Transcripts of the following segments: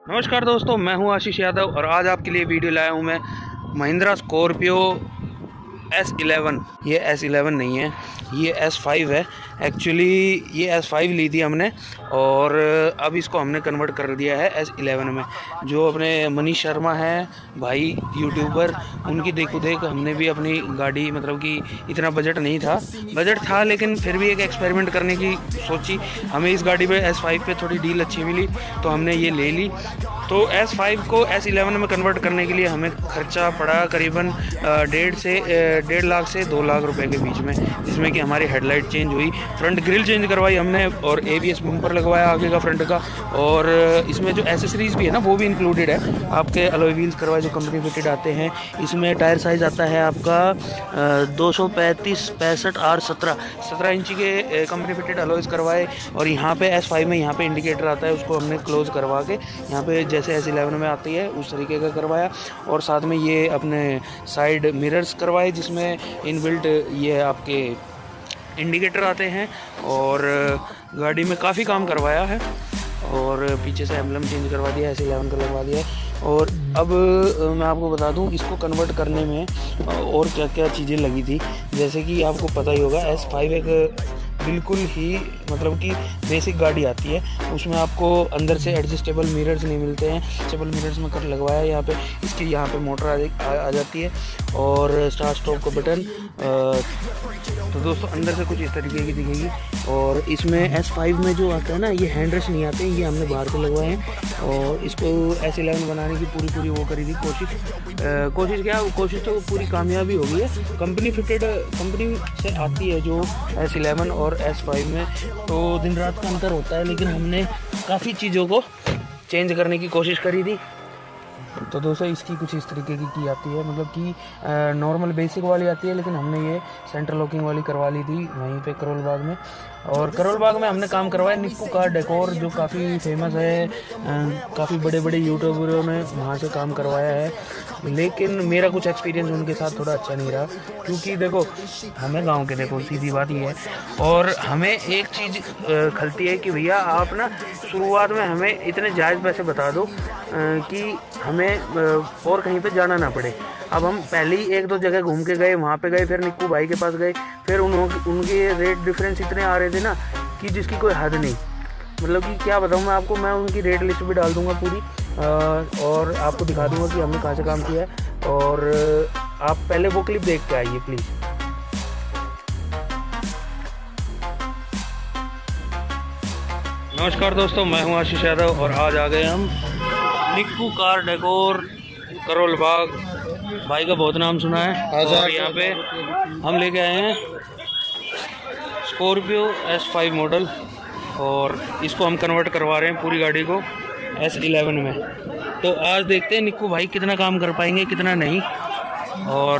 नमस्कार दोस्तों, मैं हूं आशीष यादव और आज आपके लिए वीडियो लाया हूं मैं महिंद्रा स्कॉर्पियो S11। ये S11 नहीं है, ये S5 है। एक्चुअली ये S5 ली थी हमने और अब इसको हमने कन्वर्ट कर दिया है S11 में। जो अपने मनीष शर्मा है भाई यूट्यूबर, उनकी देखो देख हमने भी अपनी गाड़ी, मतलब कि इतना बजट नहीं था, बजट था लेकिन फिर भी एक एक्सपेरिमेंट करने की सोची। हमें इस गाड़ी पे S5 पे थोड़ी डील अच्छी मिली तो हमने ये ले ली। तो S5 को S11 में कन्वर्ट करने के लिए हमें खर्चा पड़ा करीबन 1.5 लाख से 2 लाख रुपए के बीच में, जिसमें कि हमारी हेडलाइट चेंज हुई, फ्रंट ग्रिल चेंज करवाई हमने और ABS बम्पर लगवाया आगे का फ्रंट का। और इसमें जो एसेसरीज भी है ना वो भी इंक्लूडेड है। आपके अलॉय व्हील्स करवाए जो कंपनी फिटेड आते हैं। इसमें टायर साइज़ आता है आपका 235 65 R 17 इंची के कंपनी फिटेड अलॉयज़ करवाए। और यहाँ पे S5 में यहाँ पे इंडिकेटर आता है, उसको हमने क्लोज करवा के यहाँ पे जैसे S11 में आती है उस तरीके का करवाया। और साथ में ये अपने साइड मिरर्स करवाए जिसमें इनबिल्ट ये आपके इंडिकेटर आते हैं। और गाड़ी में काफ़ी काम करवाया है और पीछे से एम्बलम चेंज करवा दिया, S11 का लगवा दिया है। और अब मैं आपको बता दूं इसको कन्वर्ट करने में और क्या क्या चीज़ें लगी थी। जैसे कि आपको पता ही होगा S5 एक बिल्कुल ही मतलब कि बेसिक गाड़ी आती है, उसमें आपको अंदर से एडजस्टेबल मिरर्स नहीं मिलते हैं। एडजस्टेबल मिरर्स में कर लगवाया यहाँ पे, इसकी यहाँ पे मोटर आ जाती है और स्टार्ट स्टॉप का बटन। तो दोस्तों अंदर से कुछ इस तरीके की दिखेगी। और इसमें S5 में जो आता है ना, ये हैंड रेस्ट नहीं आते हैं, ये हमने बाहर से लगवाए हैं। और इसको S11 बनाने की पूरी वो करी थी कोशिश तो पूरी कामयाबी हो गई है। कंपनी से आती है जो S11 और S5 में, तो दिन रात का अंतर होता है, लेकिन हमने काफ़ी चीज़ों को चेंज करने की कोशिश करी थी। तो दोस्तों इसकी कुछ इस तरीके की आती है, मतलब कि नॉर्मल बेसिक वाली आती है, लेकिन हमने ये सेंटर लॉकिंग वाली करवा ली थी वहीं पे करोल बाग में। और करोल बाग में हमने काम करवाया निक्कू कार डेकोर, जो काफ़ी फेमस है, काफ़ी बड़े बड़े यूट्यूबरों ने वहाँ से काम करवाया है। लेकिन मेरा कुछ एक्सपीरियंस उनके साथ थोड़ा अच्छा नहीं रहा, क्योंकि देखो हमें गांव के, देखो सीधी बात ये है। और हमें एक चीज़ खलती है कि भैया आप ना शुरुआत में हमें इतने जायज़ पैसे बता दो कि हमें और कहीं पे जाना ना पड़े। अब हम पहले ही 1-2 जगह घूम के गए, वहाँ पे गए, फिर निक्कू भाई के पास गए, फिर उनके रेट डिफरेंस इतने आ रहे थे ना कि जिसकी कोई हद नहीं। मतलब कि क्या बताऊँ मैं आपको, मैं उनकी रेट लिस्ट भी डाल दूँगा पूरी और आपको दिखा दूँगा कि हमने कहाँ से काम किया है। और आप पहले वो क्लिप देख के आइए प्लीज़। नमस्कार दोस्तों, मैं हूं आशीष यादव और आज आ गए हम निक्कू कार डेकोर करोल बाग। भाई का बहुत नाम सुना है। और यहाँ पे हम लेके आए हैं स्कॉर्पियो S5 मॉडल और इसको हम कन्वर्ट करवा रहे हैं पूरी गाड़ी को S11 में। तो आज देखते हैं निक्कू भाई कितना काम कर पाएंगे कितना नहीं। और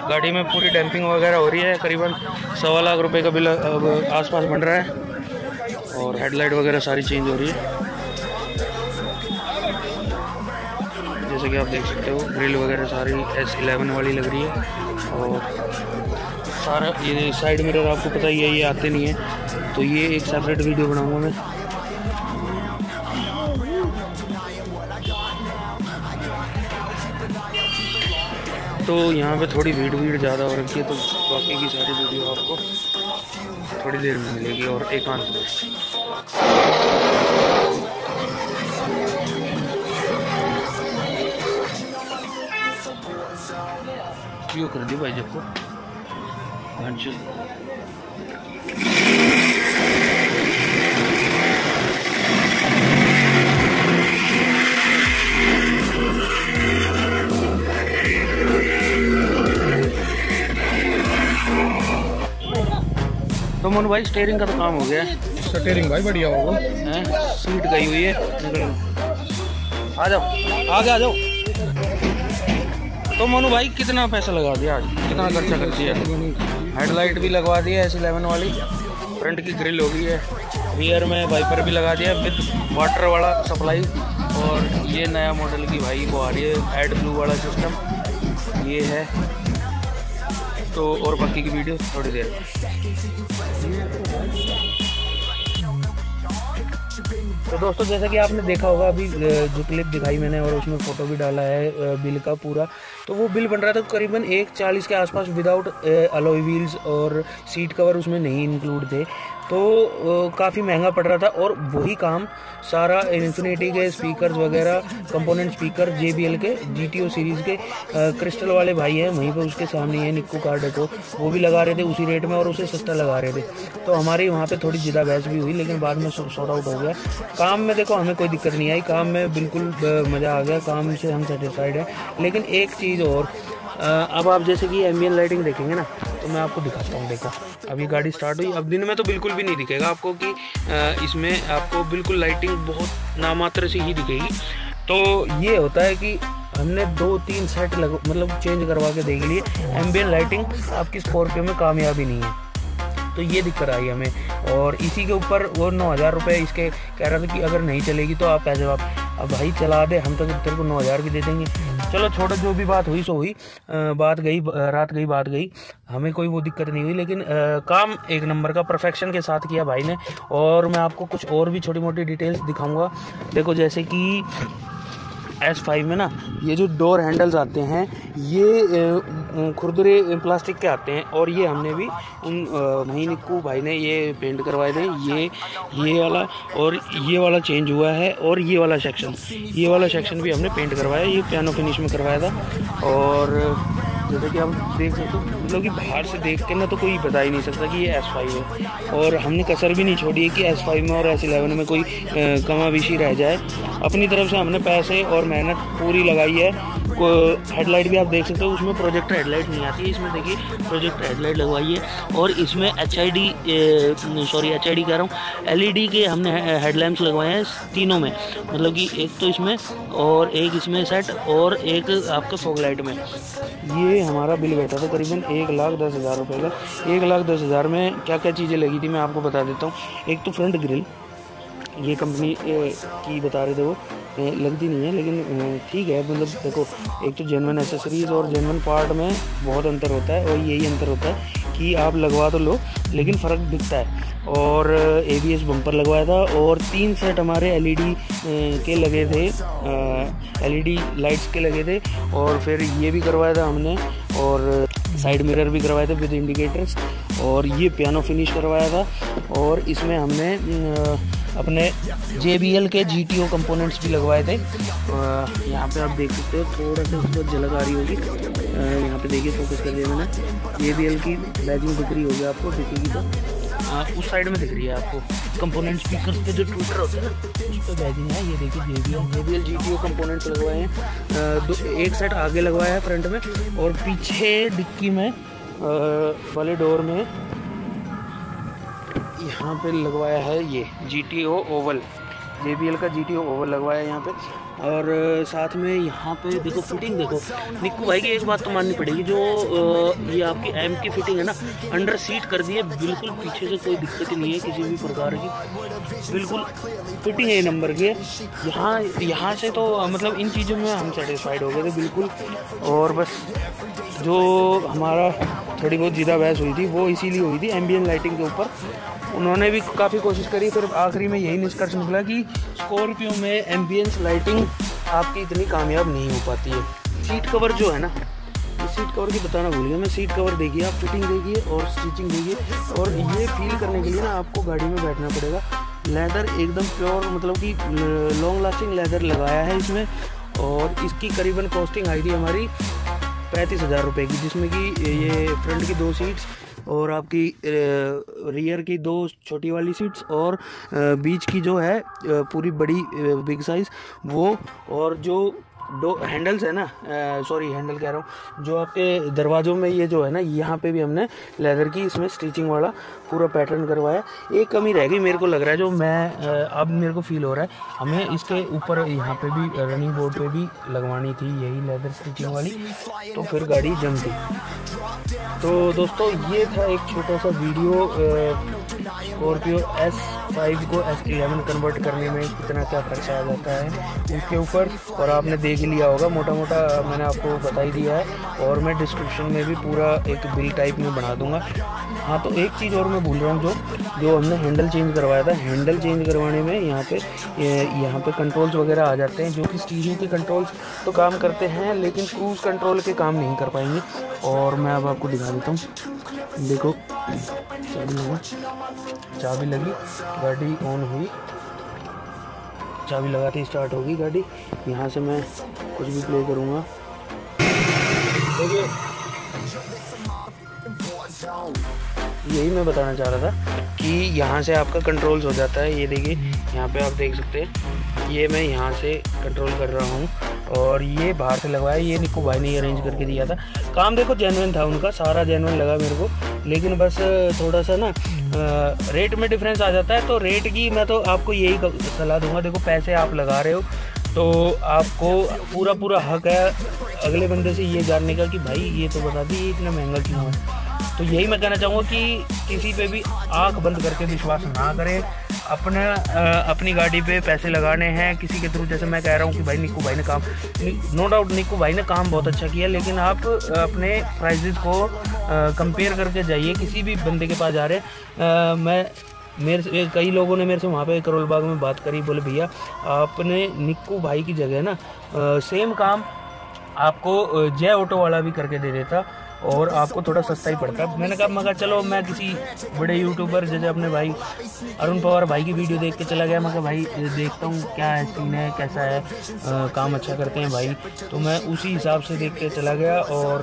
गाड़ी में पूरी डैम्पिंग वगैरह हो रही है, करीबन 1.25 लाख रुपए का बिल आसपास बन रहा है। और हेडलाइट वगैरह सारी चेंज हो रही है, जैसे कि आप देख सकते हो। ग्रिल वगैरह सारी S11 वाली लग रही है। और सारा ये साइड मिरर आपको पता ही है, ये आते नहीं है, तो ये एक सेपरेट वीडियो बनाऊंगा मैं। तो यहाँ पे थोड़ी भीड़ ज़्यादा हो रखी है, तो बाकी की सारी वीडियो आपको थोड़ी देर में मिलेगी और एकांत में। क्यों कर दी भाई जब को तो मोनू भाई स्टीयरिंग का तो काम हो गया है। स्टीयरिंग भाई बढ़िया होगा, सीट गई हुई है, निकल आ जाओ, आगे आ जाओ। तो मोनू भाई कितना पैसा लगा दिया आज, कितना खर्चा कर दिया? हेडलाइट भी लगवा दी है S11 वाली, फ्रंट की ग्रिल हो गई है, रियर में वाइपर भी लगा दिया विद वाटर वाला सप्लाई। और ये नया मॉडल की भाई वो आ रही है एड ब्लू वाला सिस्टम, ये है। तो और बाकी की वीडियो थोड़ी देर में। तो दोस्तों जैसा कि आपने देखा होगा अभी जो क्लिप दिखाई मैंने और उसमें फ़ोटो भी डाला है बिल का पूरा, तो वो बिल बन रहा था करीबन 140 के आसपास विदाउट अलॉय व्हील्स, और सीट कवर उसमें नहीं इंक्लूड थे, तो काफ़ी महंगा पड़ रहा था। और वही काम सारा इन्फिनिटी के स्पीकर्स वगैरह कंपोनेंट स्पीकर JBL के GTO सीरीज़ के क्रिस्टल वाले भाई हैं वहीं पे उसके सामने है निक्कू कार्डेको, वो भी लगा रहे थे उसी रेट में और उसे सस्ता लगा रहे थे। तो हमारी वहाँ पे थोड़ी ज़्यादा बहस भी हुई, लेकिन बाद में सॉर्ट आउट हो गया। काम में देखो हमें कोई दिक्कत नहीं आई, काम में बिल्कुल मज़ा आ गया, काम से हम सेटिस्फाइड हैं। लेकिन एक चीज़ और, अब आप जैसे कि एम्बियंट लाइटिंग देखेंगे ना, तो मैं आपको दिखाता हूँ। देखो अभी गाड़ी स्टार्ट हुई, अब दिन में तो बिल्कुल भी नहीं दिखेगा आपको कि इसमें आपको बिल्कुल लाइटिंग बहुत नामात्र से ही दिखेगी। तो ये होता है कि हमने 2-3 सेट मतलब चेंज करवा के देख लिए, एम्बियंट लाइटिंग आपकी स्कॉर्पियो में कामयाबी नहीं है, तो ये दिक्कत आई हमें। और इसी के ऊपर वो 9,000 रुपये इसके कह रहा था कि अगर नहीं चलेगी तो आप पैसे वापस, अब भाई चला दे, हम तो तेरे को 9,000 भी दे देंगे। चलो छोड़ो, जो भी बात हुई सो हुई, बात गई, रात गई बात गई, हमें कोई वो दिक्कत नहीं हुई। लेकिन काम एक नंबर का परफेक्शन के साथ किया भाई ने। और मैं आपको कुछ और भी छोटी मोटी डिटेल्स दिखाऊंगा। देखो जैसे कि S5 में ना ये जो डोर हैंडल्स आते हैं ये खुरदुरे प्लास्टिक के आते हैं, और ये हमने भी वहीं निक्कू भाई ने ये पेंट करवाए थे, ये वाला और ये वाला चेंज हुआ है, और ये वाला सेक्शन भी हमने पेंट करवाया, ये पियानो फिनिश में करवाया था। और जैसे कि आप देख सकते हो, मतलब कि बाहर से देख के ना तो कोई बता ही नहीं सकता कि ये S5 है। और हमने कसर भी नहीं छोड़ी है कि S5 में और S11 में कोई कमाबेशी रह जाए। अपनी तरफ से हमने पैसे और मेहनत पूरी लगाई है। हेडलाइट भी आप देख सकते हो, उसमें प्रोजेक्टर हेडलाइट नहीं आती है, इसमें देखिए प्रोजेक्टर हेडलाइट लगवाई है। और इसमें HID कह रहा हूँ, LED के हमने हेडलैम्प्स लगवाए हैं तीनों में, मतलब कि एक तो इसमें और एक इसमें सेट और एक आपके फॉग लाइट में। ये हमारा बिल बैठा था करीबन 1,10,000 रुपये का। 1,10,000 में क्या क्या चीज़ें लगी थी मैं आपको बता देता हूँ। एक तो फ्रंट ग्रिल, ये कंपनी की बता रहे थे, वो लगती नहीं है लेकिन ठीक है, मतलब देखो एक तो जेन्युइन एसेसरीज और जेन्युइन पार्ट में बहुत अंतर होता है, और यही अंतर होता है कि आप लगवा तो लो लेकिन फ़र्क दिखता है। और ABS बम्पर लगवाया था, और 3 सेट हमारे LED के लगे थे, LED लाइट्स के लगे थे, और फिर ये भी करवाया था हमने, और साइड मिरर भी करवाए थे विद इंडिकेटर्स, और ये पियानो फिनिश करवाया था। और इसमें हमने अपने JBL के GTO कंपोनेंट्स भी लगवाए थे। यहाँ पे आप देख सकते हो, थोड़ा सा उस पर झलक आ रही होगी, यहाँ पे देखिए फोकस कर दिया मैंने। JBL की बैजिंग दिख रही होगी आपको, दिखेगी तो उस साइड में दिख रही है आपको। कंपोनेंट स्पीकर के जो ट्विटर होते हैं ना उस पर बैजिंग है, ये देखिए JBL GTO कंपोनेंट्स लगवाए हैं। एक सेट आगे लगवाया है फ्रंट में, और पीछे डिक्की में वाले डोर में यहाँ पे लगवाया है ये GTO ओवल, JBL का GTO ओवल लगवाया है यहाँ पे। और साथ में यहाँ पे देखो फिटिंग, देखो निक्कू भाई की एक बात तो माननी पड़ेगी, जो ये आपकी एम की फिटिंग है ना, अंडर सीट कर दी है, बिल्कुल पीछे से कोई दिक्कत नहीं है किसी भी प्रकार की, बिल्कुल फिटिंग है नंबर की है। यहाँ से तो मतलब इन चीज़ों में हम सेटिस्फाइड हो गए थे बिल्कुल। और बस जो हमारा थोड़ी बहुत ज़्यादा बहस हुई थी वो इसीलिए हुई थी एम्बियंट लाइटिंग के ऊपर। उन्होंने भी काफ़ी कोशिश करी, फिर आखिरी में यही निष्कर्ष निकला कि स्कॉर्पियो में एम्बियंस लाइटिंग आपकी इतनी कामयाब नहीं हो पाती है। सीट कवर जो है ना, सीट कवर की बताना भूल गया मैं। सीट कवर देखिए आप, फिटिंग देखिए और स्टिचिंग देखिए, और ये फील करने के लिए ना आपको गाड़ी में बैठना पड़ेगा। लेदर एकदम प्योर, मतलब कि लॉन्ग लास्टिंग लेदर लगाया है इसमें, और इसकी करीबन कॉस्टिंग आई थी हमारी 35,000 रुपये की, जिसमें कि ये फ्रंट की 2 सीट्स और आपकी रियर की 2 छोटी वाली सीट्स और बीच की जो है पूरी बड़ी बिग साइज़ वो, और जो दो हैंडल्स है ना, सॉरी हैंडल कह रहा हूँ, जो आपके दरवाज़ों में ये जो है ना, यहाँ पे भी हमने लेदर की इसमें स्टिचिंग वाला पूरा पैटर्न करवाया। एक कमी रह गई मेरे को लग रहा है, जो मैं अब मेरे को फील हो रहा है, हमें इसके ऊपर यहाँ पे भी रनिंग बोर्ड पे भी लगवानी थी यही लेदर स्टिचिंग वाली, तो फिर गाड़ी जमती। तो दोस्तों ये था एक छोटा सा वीडियो स्कॉर्पियो S S5 को S11 कन्वर्ट करने में कितना क्या खर्चा आ जाता है उसके ऊपर, और आपने देख लिया होगा, मोटा मोटा मैंने आपको बता ही दिया है, और मैं डिस्क्रिप्शन में भी पूरा एक बिल टाइप में बना दूंगा। हाँ, तो एक चीज़ और मैं भूल रहा हूँ, जो हमने हैंडल चेंज करवाया था, हैंडल चेंज करवाने में यहाँ पे कंट्रोल्स वगैरह आ जाते हैं, जो कि स्टीयरिंग के कंट्रोल्स तो काम करते हैं लेकिन क्रूज़ कंट्रोल के काम नहीं कर पाएंगे। और मैं अब आपको दिखा देता हूँ, देखो चाबी लगी, गाड़ी ऑन हुई, चाबी लगाते ही स्टार्ट होगी गाड़ी। यहाँ से मैं कुछ भी प्ले करूँगा, देखिए यही मैं बताना चाह रहा था कि यहाँ से आपका कंट्रोल्स हो जाता है। ये देखिए यहाँ पे आप देख सकते हैं, ये मैं यहाँ से कंट्रोल कर रहा हूँ, और ये बाहर से लगवाया, ये निक्कू भाई ने अरेंज करके दिया था। काम देखो जेन्युइन था उनका, सारा जेन्युइन लगा मेरे को, लेकिन बस थोड़ा सा ना रेट में डिफरेंस आ जाता है। तो रेट की मैं तो आपको यही सलाह दूंगा, देखो पैसे आप लगा रहे हो तो आपको पूरा हक है अगले बंदे से ये जानने का कि भाई ये तो बता दी इतना महंगा क्यों है। तो यही मैं कहना चाहूँगा कि किसी पे भी आंख बंद करके विश्वास ना करें। अपनी गाड़ी पे पैसे लगाने हैं किसी के थ्रू, जैसे मैं कह रहा हूँ कि भाई निक्कू भाई ने काम, नो डाउट निक्कू भाई ने काम बहुत अच्छा किया, लेकिन आप अपने प्राइजेस को कंपेयर करके जाइए। किसी भी बंदे के पास जा रहे मेरे से कई लोगों ने मेरे से वहाँ पे करोल बाग में बात करी, बोले भैया आपने निक्कू भाई की जगह ना सेम काम आपको जय ऑटो वाला भी करके दे देता और आपको थोड़ा सस्ता ही पड़ता। मैंने कहा चलो मैं किसी बड़े यूट्यूबर जैसे अपने भाई अरुण पवार भाई की वीडियो देख के चला गया। मैं कहा भाई देखता हूँ क्या है सीन है, कैसा है, काम अच्छा करते हैं भाई। तो मैं उसी हिसाब से देख के चला गया। और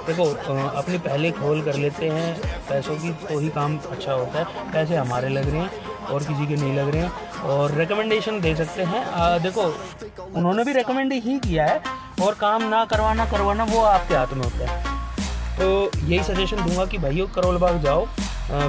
देखो अपनी पहले खोल कर लेते हैं पैसों की तो ही काम अच्छा होता है। पैसे हमारे लग रहे हैं और किसी के नहीं लग रहे हैं। और रिकमेंडेशन दे सकते हैं, देखो उन्होंने भी रिकमेंड ही किया है, और काम ना करवाना वो आपके हाथ में होता है। तो यही सजेशन दूंगा कि भाइयों करोल बाग जाओ,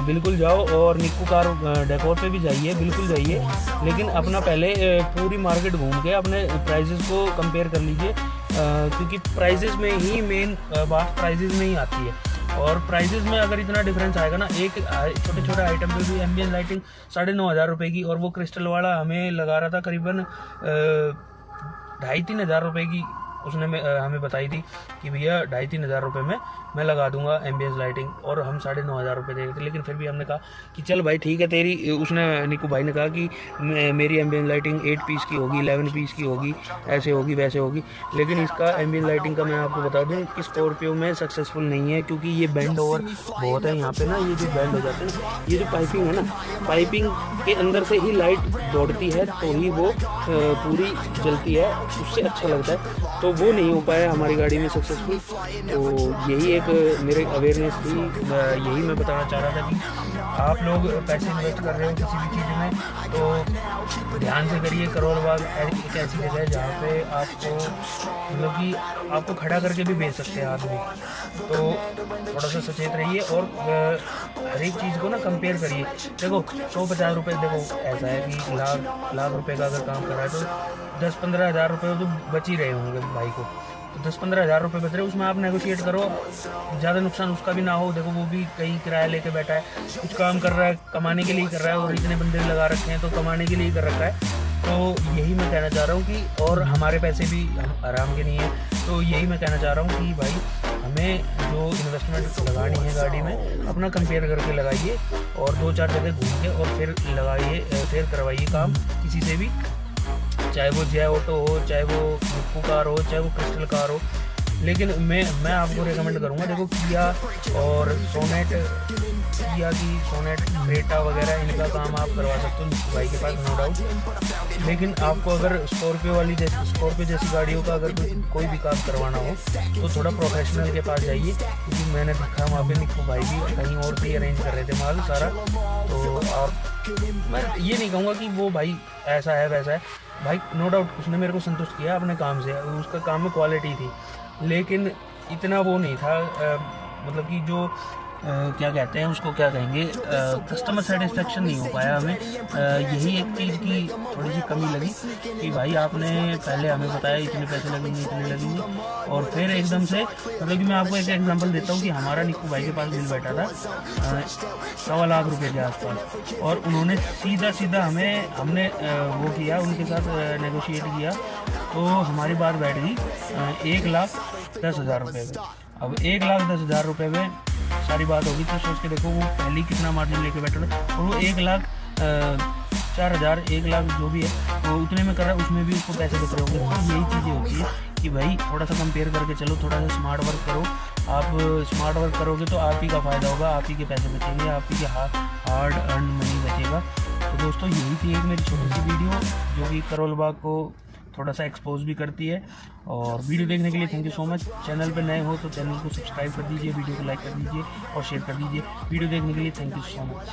बिल्कुल जाओ, और निक्कू कार डेकोर पे भी जाइए, बिल्कुल जाइए, लेकिन अपना पहले पूरी मार्केट घूम के अपने प्राइजेस को कंपेयर कर लीजिए, क्योंकि प्राइजेस में ही मेन बात प्राइजेस में ही आती है। और प्राइजेस में अगर इतना डिफरेंस आएगा ना, एक छोटे आइटम पे भी एम्बियंस लाइटिंग 9,500 रुपये की, और वो क्रिस्टल वाला हमें लगा रहा था करीबन 2,500-3 हज़ार रुपये की। उसने हमें बताई थी कि भैया 2,500-3 हज़ार रुपये में मैं लगा दूंगा एम्बियंस लाइटिंग, और हम 9,500 रुपये दे रहे थे। लेकिन फिर भी हमने कहा कि चल भाई ठीक है तेरी, उसने निक्कू भाई ने कहा कि मेरी एम्बियंस लाइटिंग 8 पीस की होगी, 11 पीस की होगी, ऐसे होगी वैसे होगी। लेकिन इसका एम्बियंस लाइटिंग का मैं आपको बता दूं कि स्कॉर्पियो में सक्सेसफुल नहीं है, क्योंकि ये बेंड ओवर बहुत है यहाँ पे ना, ये जो बेंड हो जाते हैं, ये जो पाइपिंग है ना, पाइपिंग के अंदर से ही लाइट दौड़ती है तो ही वो पूरी जलती है, उससे अच्छा लगता है। तो वो नहीं हो पाया हमारी गाड़ी में सक्सेसफुल। तो यही एक मेरे अवेयरनेस थी, यही मैं बताना चाह रहा था कि आप लोग पैसे इन्वेस्ट कर रहे हो किसी भी चीज़ में तो ध्यान से करिए। करोल बाग एक ऐसी जगह है जहाँ पे आपको मतलब कि आपको खड़ा करके भी बेच सकते हैं आदमी, तो थोड़ा सा सचेत रहिए। और हर एक चीज़ को ना कंपेयर करिए। देखो 150 रुपये, देखो ऐसा है कि लाख रुपये का अगर काम कर रहा है तो 10-15 हज़ार रुपये तो बच ही रहे होंगे भाई को, तो 10-15 हज़ार रुपये बच रहे, उसमें आप नेगोशिएट करो, ज़्यादा नुकसान उसका भी ना हो। देखो वो भी कहीं किराया लेके बैठा है, कुछ काम कर रहा है, कमाने के लिए कर रहा है, और इतने बंदे लगा रखे हैं तो कमाने के लिए कर रखा है। तो यही मैं कहना चाह रहा हूँ कि, और हमारे पैसे भी हम आराम के नहीं है, तो यही मैं कहना चाह रहा हूँ कि भाई हमें जो इन्वेस्टमेंट लगानी है गाड़ी में अपना कंपेयर करके लगाइए, और 2-4 जगह घूम के और फिर लगाइए, फिर करवाइए काम किसी से भी, चाहे वो जय ऑटो हो, चाहे वो निक्कू कार हो, चाहे वो क्रिस्टल कार हो। लेकिन मैं आपको रेकमेंड करूँगा, देखो किया और सोनेट क्रेटा वगैरह इनका काम आप करवा सकते हो निक्कू भाई के पास, नो डाउट। लेकिन आपको अगर स्कॉर्पियो जैसी गाड़ियों का अगर कोई भी काम करवाना हो तो थोड़ा प्रोफेशनल के पास जाइए, क्योंकि मैंने देखा वहाँ पे निक्कू भाई भी कहीं और भी अरेंज कर रहे थे माल सारा। तो आप, मैं ये नहीं कहूँगा कि वो भाई ऐसा है वैसा है, भाई नो डाउट उसने मेरे को संतुष्ट किया अपने काम से, उसका काम में क्वालिटी थी, लेकिन इतना वो नहीं था, मतलब कि जो क्या कहते हैं उसको, क्या कहेंगे, कस्टमर सेटिस्फेक्शन नहीं हो पाया हमें। यही एक चीज़ की थोड़ी सी कमी लगी कि भाई आपने पहले हमें बताया इतने पैसे लगेंगे इतने लगेंगे, और फिर एकदम से, मतलब कि मैं आपको एक एग्जांपल देता हूँ कि हमारा निक्कू भाई के पास बिल बैठा था 1.25 लाख रुपए के आसपास, और उन्होंने सीधा हमने वो किया, उनके साथ नेगोशिएट किया, तो हमारी बात बैठ गई 1,10,000 रुपये में। अब 1,10,000 रुपये में सारी बात होगी, तो सोच के देखो वो पहले कितना मार्जिन लेके बैठा था, और वो 1,04,000 1 लाख जो भी है वो उतने में कर रहा है, उसमें भी उसको पैसे बच रहे होंगे। तो यही चीज़ें होती है कि भाई थोड़ा सा कंपेयर करके चलो, थोड़ा सा स्मार्ट वर्क करो। आप स्मार्ट वर्क करोगे तो आप ही का फ़ायदा होगा, आप ही के पैसे बचेंगे, आप ही के हार्ड अर्न मनी बचेगा। तो दोस्तों यही थी एक मेरी छोटी सी वीडियो जो कि करोल बाग को थोड़ा सा एक्सपोज भी करती है। और वीडियो देखने के लिए thank you so much. Channel पर नए हो तो चैनल को सब्सक्राइब कर दीजिए, वीडियो को लाइक कर दीजिए और शेयर कर दीजिए। वीडियो देखने के लिए थैंक यू सो मच।